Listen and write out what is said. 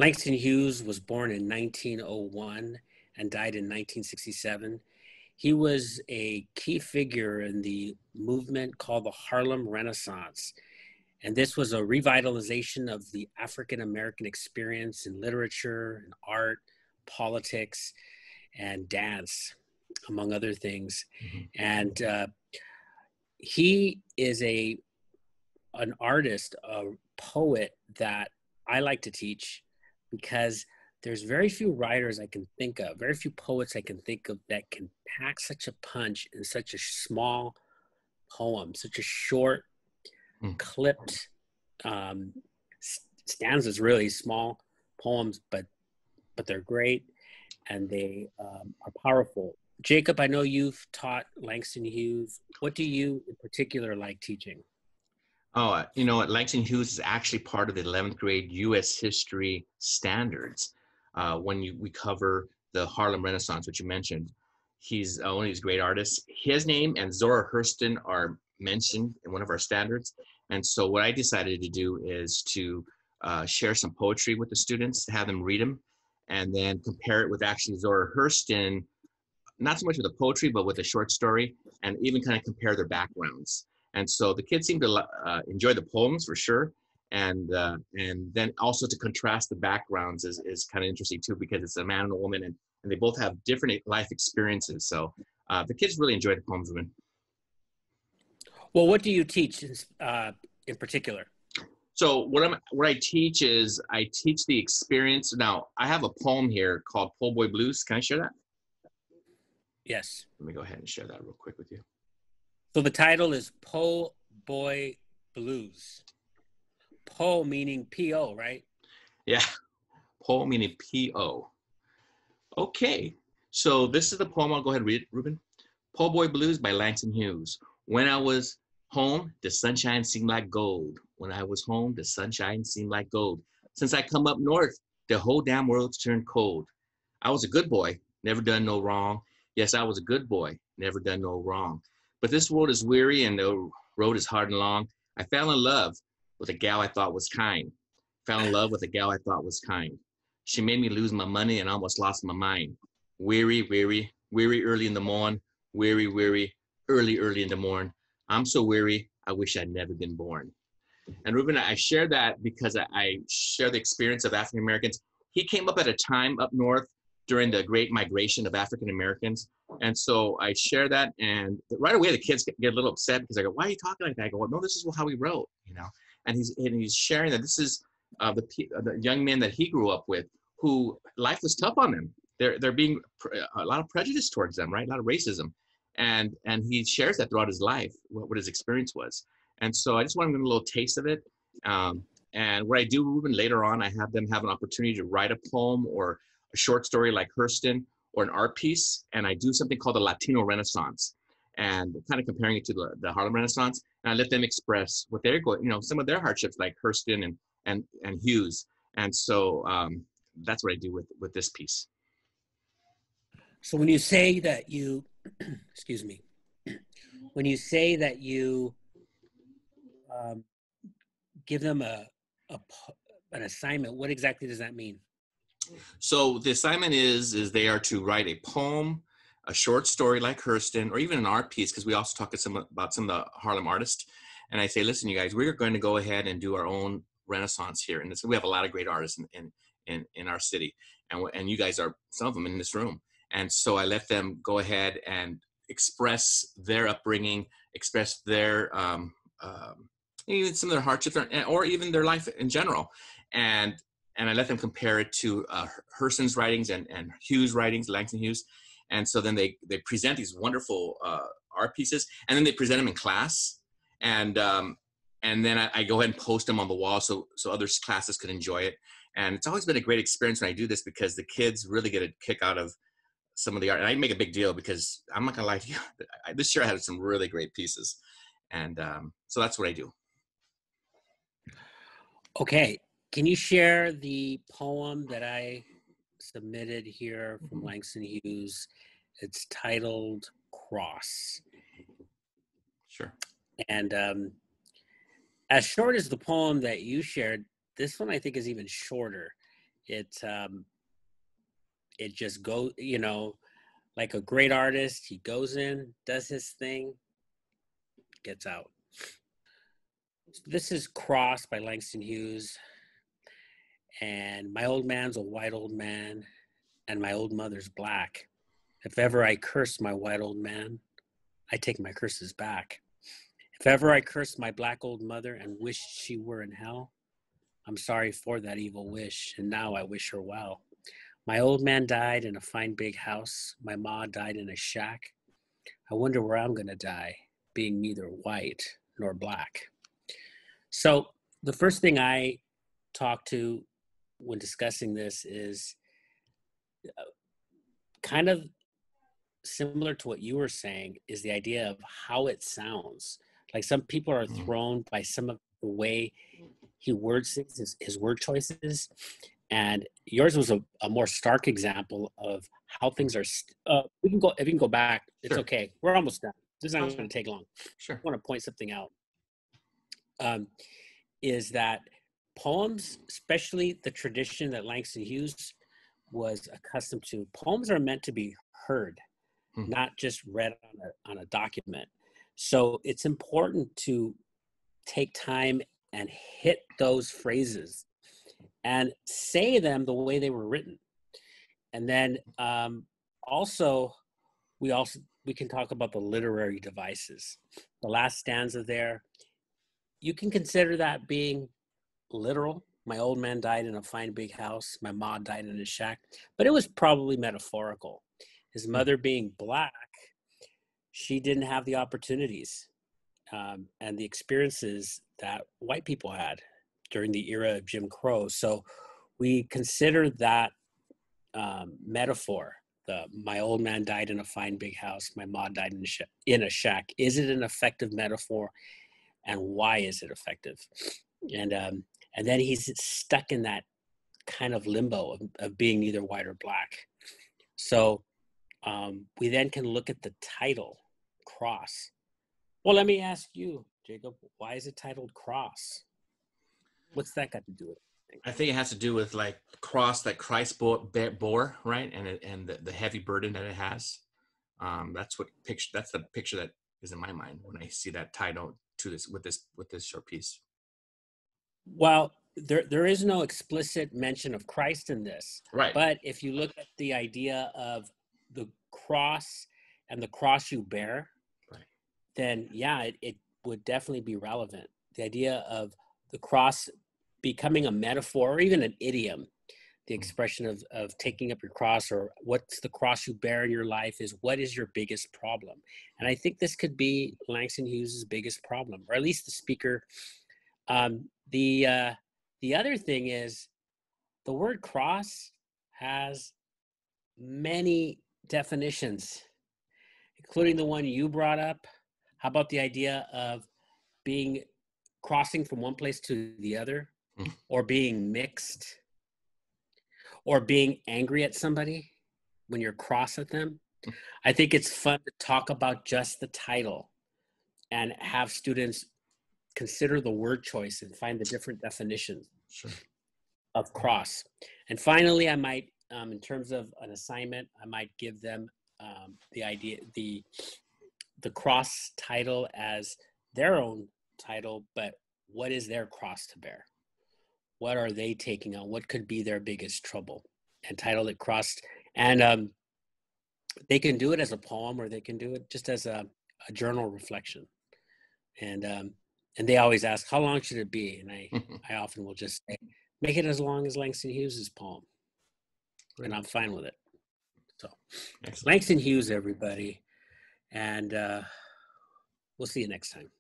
Langston Hughes was born in 1901 and died in 1967. He was a key figure in the movement called the Harlem Renaissance. And this was a revitalization of the African American experience in literature and art, politics, and dance, among other things. Mm-hmm. And he is an artist, a poet that I like to teach because there's very few writers I can think of, very few poets I can think of that can pack such a punch in such a small poem, such a short, clipped stanzas, really small poems, but they're great and they are powerful. Jacob, I know you've taught Langston Hughes. What do you in particular like teaching? Oh, you know what? Langston Hughes is actually part of the 11th grade U.S. history standards. We cover the Harlem Renaissance, which you mentioned, he's one of these great artists. His name and Zora Hurston are mentioned in one of our standards. And so what I decided to do is to share some poetry with the students, to have them read them, and then compare it with actually Zora Hurston, not so much with the poetry, but with a short story, and even kind of compare their backgrounds. And so the kids seem to enjoy the poems for sure. And then also to contrast the backgrounds is kind of interesting too, because it's a man and a woman, and they both have different life experiences. So the kids really enjoy the poems. Well, what do you teach in particular? So what I teach is I teach the experience. Now I have a poem here called Po' Boy Blues. Can I share that? Yes. Let me go ahead and share that real quick with you. So the title is Po' Boy Blues. Po meaning P-O, right? Yeah, Po meaning P-O. Okay, so this is the poem. I'll go ahead and read it, Ruben. Po' Boy Blues by Langston Hughes. When I was home, the sunshine seemed like gold. When I was home, the sunshine seemed like gold. Since I come up north, the whole damn world's turned cold. I was a good boy, never done no wrong. Yes, I was a good boy, never done no wrong. But this world is weary and the road is hard and long. I fell in love with a gal I thought was kind. Fell in love with a gal I thought was kind. She made me lose my money and almost lost my mind. Weary, weary, weary early in the morn. Weary, weary, early, early in the morn. I'm so weary, I wish I'd never been born. And Ruben, I share that because I share the experience of African Americans. He came up at a time up north during the Great Migration of African Americans. And so I share that, and right away the kids get a little upset because I go, "Why are you talking like that?" I go, "Well, no, this is how he wrote, you know." And he's sharing that this is the young men that he grew up with, who life was tough on them. They're being a lot of prejudice towards them, right? A lot of racism, and he shares that throughout his life, what his experience was. And so I just want to give them a little taste of it. And what I do, Ruben, later on, I have them have an opportunity to write a poem or a short story like Hurston, or an art piece, and I do something called the Latino Renaissance, and kind of comparing it to the Harlem Renaissance, and I let them express what they're going, some of their hardships, like Hurston and Hughes, and so that's what I do with this piece. So when you say that you, excuse me, when you say that you give them an assignment, what exactly does that mean? So the assignment is they are to write a poem, a short story like Hurston, or even an art piece, because we also talk about some of the Harlem artists. And I say, listen, you guys, we're going to go ahead and do our own Renaissance here. And we have a lot of great artists in our city. And you guys are some of them in this room. And so I let them go ahead and express their upbringing, express their, even some of their hardships, or even their life in general. And I let them compare it to Hurston's writings and Hughes' writings, Langston Hughes. And so then they present these wonderful art pieces, and then they present them in class. And then I go ahead and post them on the wall so other classes could enjoy it. And it's always been a great experience when I do this, because the kids really get a kick out of some of the art. And I make a big deal because I'm not going to lie to you. This year I had some really great pieces. And so that's what I do. Okay. Can you share the poem that I submitted here from Langston Hughes? It's titled Cross. Sure. And as short as the poem that you shared, this one I think is even shorter. It just goes, you know, like a great artist, he goes in, does his thing, gets out. So this is Cross by Langston Hughes. And my old man's a white old man, and my old mother's black. If ever I curse my white old man, I take my curses back. If ever I curse my black old mother and wish she were in hell, I'm sorry for that evil wish, and now I wish her well. My old man died in a fine big house. My ma died in a shack. I wonder where I'm gonna die, being neither white nor black. So the first thing I talk to when discussing this is kind of similar to what you were saying, is the idea of how it sounds. Like some people are thrown by some of the way he words things, his word choices. And yours was a more stark example of how things are. We can go, if you can go back, it's Sure. okay. We're almost done. This is not That's going fine. to take long. Sure. I want to point something out. Is that poems, especially the tradition that Langston Hughes was accustomed to, poems are meant to be heard, not just read on a document. So it's important to take time and hit those phrases and say them the way they were written. And then also we can talk about the literary devices. The last stanza there, you can consider that being literal. My old man died in a fine big house. My ma died in a shack, but it was probably metaphorical. His mother being black, she didn't have the opportunities and the experiences that white people had during the era of Jim Crow. So we consider that metaphor. My old man died in a fine big house. My ma died in a shack. Is it an effective metaphor, and why is it effective? And then he's stuck in that kind of limbo of being neither white or black. So we then can look at the title, Cross. Well, let me ask you, Jacob, why is it titled Cross? What's that got to do with it? I think it has to do with like cross that Christ bore, right, and the heavy burden that it has. That's the picture that is in my mind when I see that title to this with this short piece. Well, there is no explicit mention of Christ in this, Right. but if you look at the idea of the cross and the cross you bear, Right. then yeah, it would definitely be relevant. The idea of the cross becoming a metaphor or even an idiom, the expression of taking up your cross, or what's the cross you bear in your life, is what is your biggest problem. And I think this could be Langston Hughes's biggest problem, or at least the speaker. The other thing is the word cross has many definitions, including the one you brought up. How about the idea of being crossing from one place to the other, or being mixed, or being angry at somebody when you're cross at them? I think it's fun to talk about just the title and have students consider the word choice and find the different definitions of cross. And finally, I might, in terms of an assignment, I might give them the idea, the cross title as their own title, but what is their cross to bear? What are they taking on? What could be their biggest trouble? And title it Cross. And they can do it as a poem, or they can do it just as a journal reflection. And they always ask, how long should it be? And I often will just say, make it as long as Langston Hughes's poem. And I'm fine with it. So Excellent. Langston Hughes, everybody. And we'll see you next time.